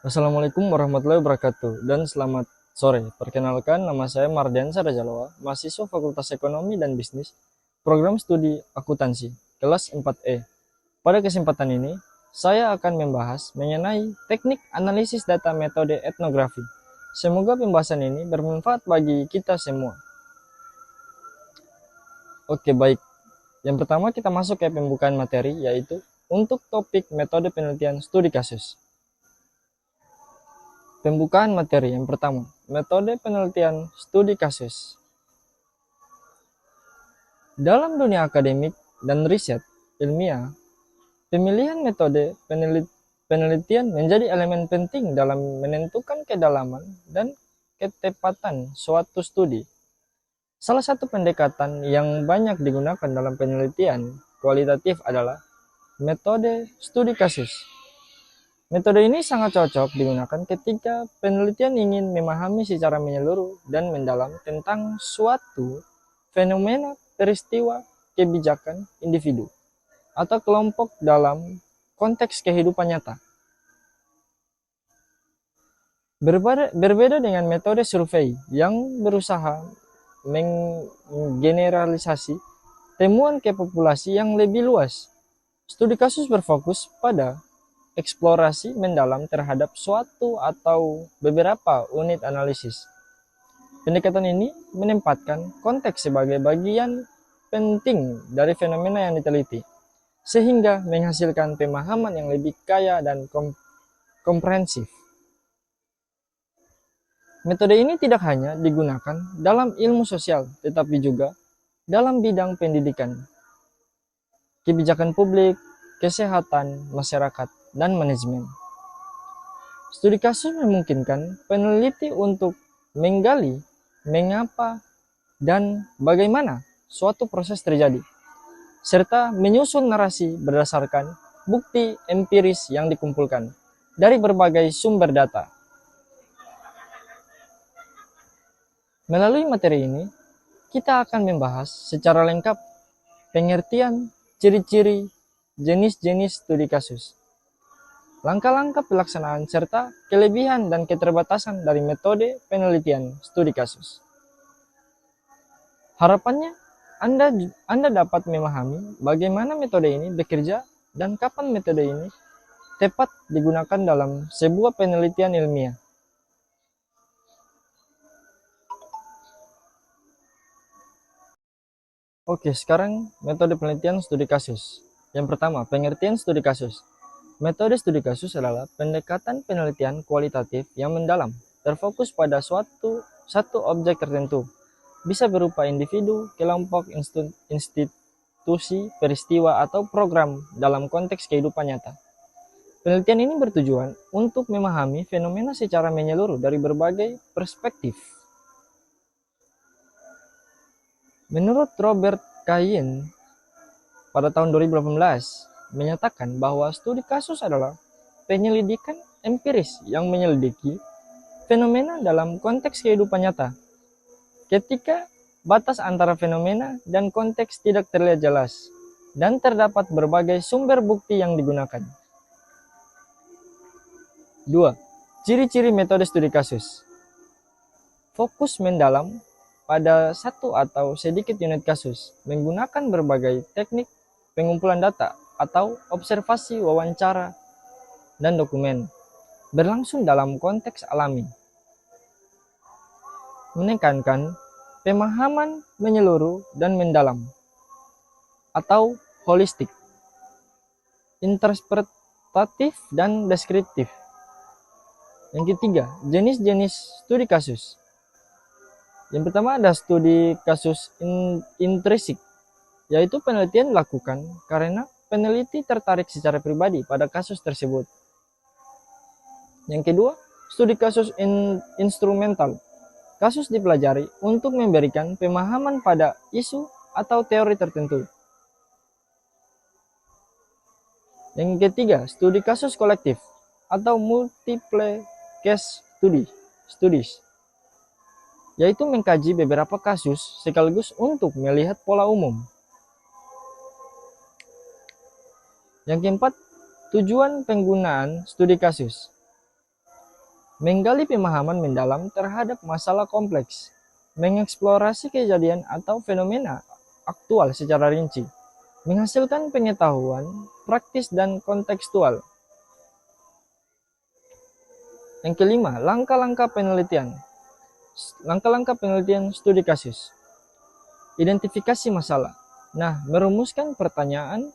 Assalamualaikum warahmatullahi wabarakatuh dan selamat sore. Perkenalkan, nama saya Mardiansa Rajaloa, mahasiswa Fakultas Ekonomi dan Bisnis, program studi akuntansi, kelas 4E. Pada kesempatan ini, saya akan membahas mengenai teknik analisis data metode etnografi. Semoga pembahasan ini bermanfaat bagi kita semua. Oke, baik. Yang pertama kita masuk ke pembukaan materi, yaitu untuk topik metode penelitian studi kasus. Pembukaan materi yang pertama, metode penelitian studi kasus. Dalam dunia akademik dan riset ilmiah, pemilihan metode penelitian menjadi elemen penting dalam menentukan kedalaman dan ketepatan suatu studi. Salah satu pendekatan yang banyak digunakan dalam penelitian kualitatif adalah metode studi kasus. Metode ini sangat cocok digunakan ketika penelitian ingin memahami secara menyeluruh dan mendalam tentang suatu fenomena, peristiwa, kebijakan individu atau kelompok dalam konteks kehidupan nyata. Berbeda dengan metode survei yang berusaha menggeneralisasi temuan ke populasi yang lebih luas. Studi kasus berfokus pada eksplorasi mendalam terhadap suatu atau beberapa unit analisis. Pendekatan ini menempatkan konteks sebagai bagian penting dari fenomena yang diteliti, sehingga menghasilkan pemahaman yang lebih kaya dan komprehensif. Metode ini tidak hanya digunakan dalam ilmu sosial, tetapi juga dalam bidang pendidikan, kebijakan publik, kesehatan, masyarakat, dan manajemen. Studi kasus memungkinkan peneliti untuk menggali mengapa dan bagaimana suatu proses terjadi, serta menyusun narasi berdasarkan bukti empiris yang dikumpulkan dari berbagai sumber data. Melalui materi ini, kita akan membahas secara lengkap pengertian, ciri-ciri, jenis-jenis studi kasus, langkah-langkah pelaksanaan, serta kelebihan dan keterbatasan dari metode penelitian studi kasus. Harapannya, Anda dapat memahami bagaimana metode ini bekerja dan kapan metode ini tepat digunakan dalam sebuah penelitian ilmiah. Oke, sekarang metode penelitian studi kasus. Yang pertama, pengertian studi kasus. Metode studi kasus adalah pendekatan penelitian kualitatif yang mendalam, terfokus pada satu objek tertentu. Bisa berupa individu, kelompok, institusi, peristiwa, atau program dalam konteks kehidupan nyata. Penelitian ini bertujuan untuk memahami fenomena secara menyeluruh dari berbagai perspektif. Menurut Robert Kayin pada tahun 2018 menyatakan bahwa studi kasus adalah penyelidikan empiris yang menyelidiki fenomena dalam konteks kehidupan nyata. Ketika batas antara fenomena dan konteks tidak terlihat jelas dan terdapat berbagai sumber bukti yang digunakan. 2. Ciri-ciri metode studi kasus. Fokus mendalam pada satu atau sedikit unit kasus, menggunakan berbagai teknik pengumpulan data atau observasi, wawancara, dan dokumen, berlangsung dalam konteks alami. Menekankan pemahaman menyeluruh dan mendalam, atau holistik, interpretatif, dan deskriptif. Yang ketiga, jenis-jenis studi kasus. Yang pertama ada studi kasus intrinsik, yaitu penelitian dilakukan karena peneliti tertarik secara pribadi pada kasus tersebut. Yang kedua, studi kasus instrumental. Kasus dipelajari untuk memberikan pemahaman pada isu atau teori tertentu. Yang ketiga, studi kasus kolektif atau multiple case studies, yaitu mengkaji beberapa kasus sekaligus untuk melihat pola umum. Yang keempat, tujuan penggunaan studi kasus. menggali pemahaman mendalam terhadap masalah kompleks, mengeksplorasi kejadian atau fenomena aktual secara rinci, menghasilkan pengetahuan praktis dan kontekstual. Yang kelima, langkah-langkah penelitian. Langkah-langkah penelitian studi kasus. Identifikasi masalah. Nah, merumuskan pertanyaan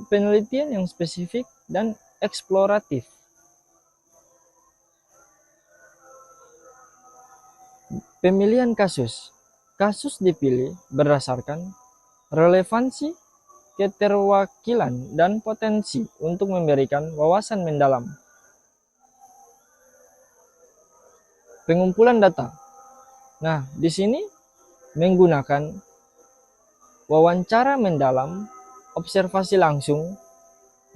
penelitian yang spesifik dan eksploratif. Pemilihan kasus. Kasus dipilih berdasarkan relevansi, keterwakilan, dan potensi untuk memberikan wawasan mendalam. Pengumpulan data. Nah, di sini menggunakan wawancara mendalam, observasi langsung,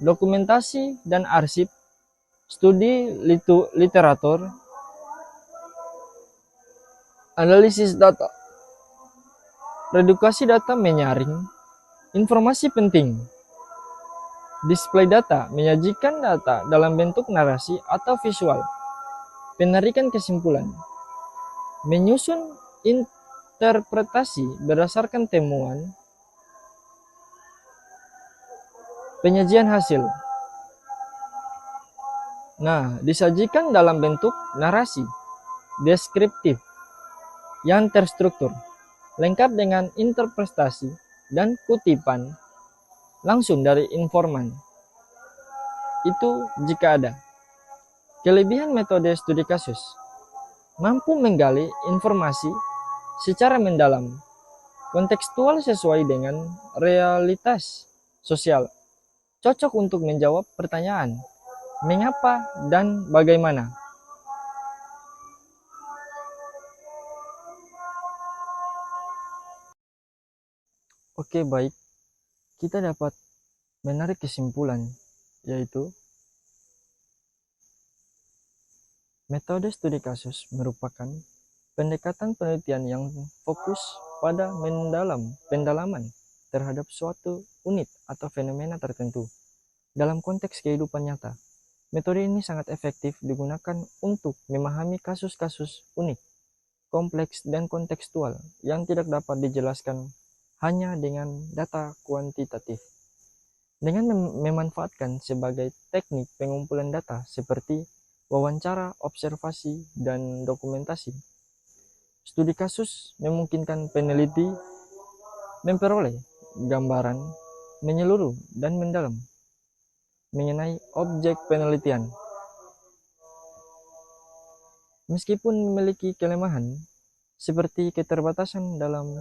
dokumentasi dan arsip, studi literatur, analisis data, redukasi data menyaring, informasi penting, display data, menyajikan data dalam bentuk narasi atau visual, penarikan kesimpulan, menyusun interpretasi berdasarkan temuan, penyajian hasil. Nah, disajikan dalam bentuk narasi deskriptif yang terstruktur, lengkap dengan interpretasi dan kutipan langsung dari informan. Itu jika ada. Kelebihan metode studi kasus: mampu menggali informasi secara mendalam, kontekstual sesuai dengan realitas sosial, cocok untuk menjawab pertanyaan mengapa dan bagaimana. Oke, baik. Kita dapat menarik kesimpulan, yaitu metode studi kasus merupakan pendekatan penelitian yang fokus pada pendalaman terhadap suatu unit atau fenomena tertentu dalam konteks kehidupan nyata. Metode ini sangat efektif digunakan untuk memahami kasus-kasus unik, kompleks, dan kontekstual yang tidak dapat dijelaskan hanya dengan data kuantitatif. Dengan memanfaatkan sebagai teknik pengumpulan data seperti wawancara, observasi, dan dokumentasi, studi kasus memungkinkan peneliti memperoleh gambaran menyeluruh dan mendalam mengenai objek penelitian. Meskipun memiliki kelemahan seperti keterbatasan dalam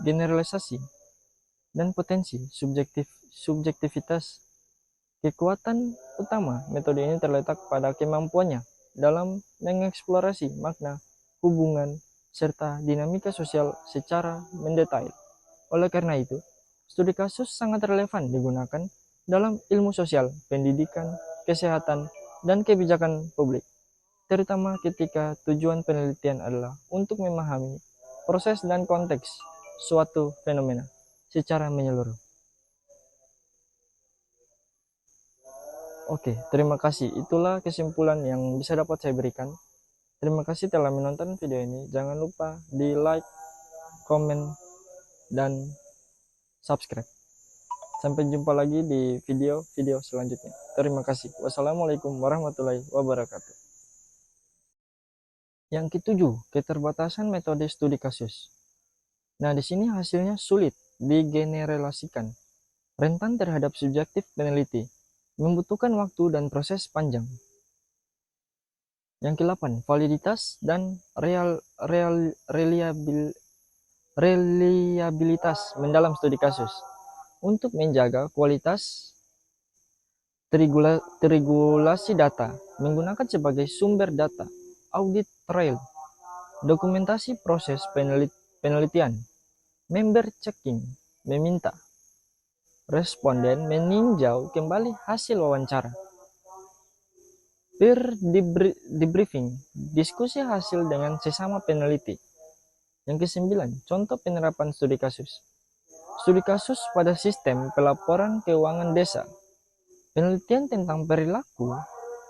generalisasi dan potensi subjektivitas, kekuatan utama metode ini terletak pada kemampuannya dalam mengeksplorasi makna, hubungan, serta dinamika sosial secara mendetail. Oleh karena itu, studi kasus sangat relevan digunakan dalam ilmu sosial, pendidikan, kesehatan, dan kebijakan publik, terutama ketika tujuan penelitian adalah untuk memahami proses dan konteks suatu fenomena secara menyeluruh. Oke, terima kasih. Itulah kesimpulan yang bisa dapat saya berikan. Terima kasih telah menonton video ini. Jangan lupa di like, komen, dan subscribe. Sampai jumpa lagi di video-video selanjutnya. Terima kasih. Wassalamualaikum warahmatullahi wabarakatuh. Yang ketujuh, keterbatasan metode studi kasus. Nah, di sini hasilnya sulit digeneralisasikan. Rentan terhadap subjektif peneliti, membutuhkan waktu dan proses panjang. Yang ke-8, validitas dan reliabilitas mendalam studi kasus. Untuk menjaga kualitas terregulasi data, menggunakan sebagai sumber data, audit trail, dokumentasi proses penelitian, member checking, meminta responden meninjau kembali hasil wawancara, peer debriefing, diskusi hasil dengan sesama peneliti. Yang ke-9, contoh penerapan studi kasus. Studi kasus pada sistem pelaporan keuangan desa, penelitian tentang perilaku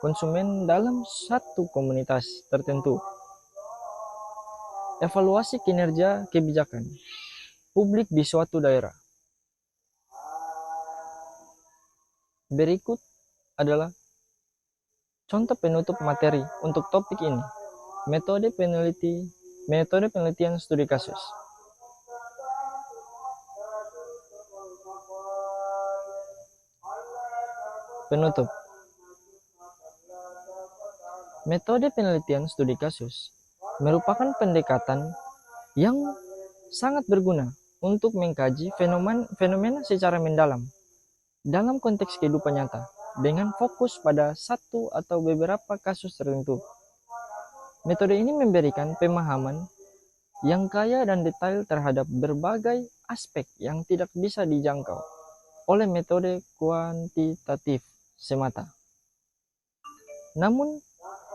konsumen dalam satu komunitas tertentu. Evaluasi kinerja kebijakan publik di suatu daerah. Berikut adalah contoh penutup materi untuk topik ini. Metode penelitian studi kasus. Penutup. Metode penelitian studi kasus merupakan pendekatan yang sangat berguna untuk mengkaji fenomena secara mendalam dalam konteks kehidupan nyata dengan fokus pada satu atau beberapa kasus tertentu. Metode ini memberikan pemahaman yang kaya dan detail terhadap berbagai aspek yang tidak bisa dijangkau oleh metode kuantitatif semata. Namun,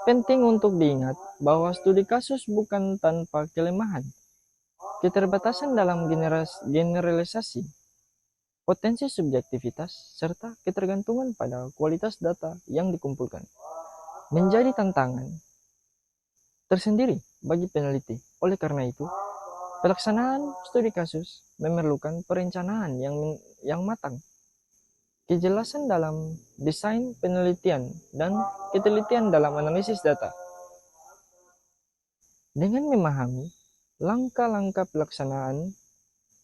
penting untuk diingat bahwa studi kasus bukan tanpa kelemahan, keterbatasan dalam generalisasi, potensi subjektivitas, serta ketergantungan pada kualitas data yang dikumpulkan menjadi tantangan tersendiri bagi peneliti. Oleh karena itu, pelaksanaan studi kasus memerlukan perencanaan yang matang, kejelasan dalam desain penelitian, dan ketelitian dalam analisis data. Dengan memahami langkah-langkah pelaksanaan,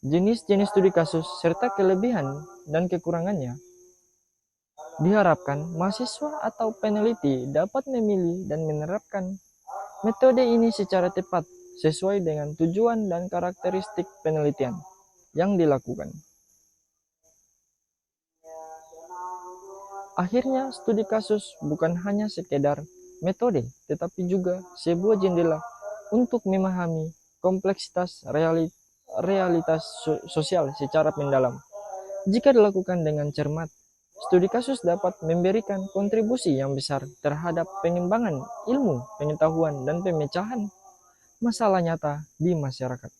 jenis-jenis studi kasus, serta kelebihan dan kekurangannya, diharapkan mahasiswa atau peneliti dapat memilih dan menerapkan metode ini secara tepat sesuai dengan tujuan dan karakteristik penelitian yang dilakukan. Akhirnya, studi kasus bukan hanya sekedar metode, tetapi juga sebuah jendela untuk memahami kompleksitas realitas sosial secara mendalam. Jika dilakukan dengan cermat, studi kasus dapat memberikan kontribusi yang besar terhadap pengembangan ilmu, pengetahuan, dan pemecahan masalah nyata di masyarakat.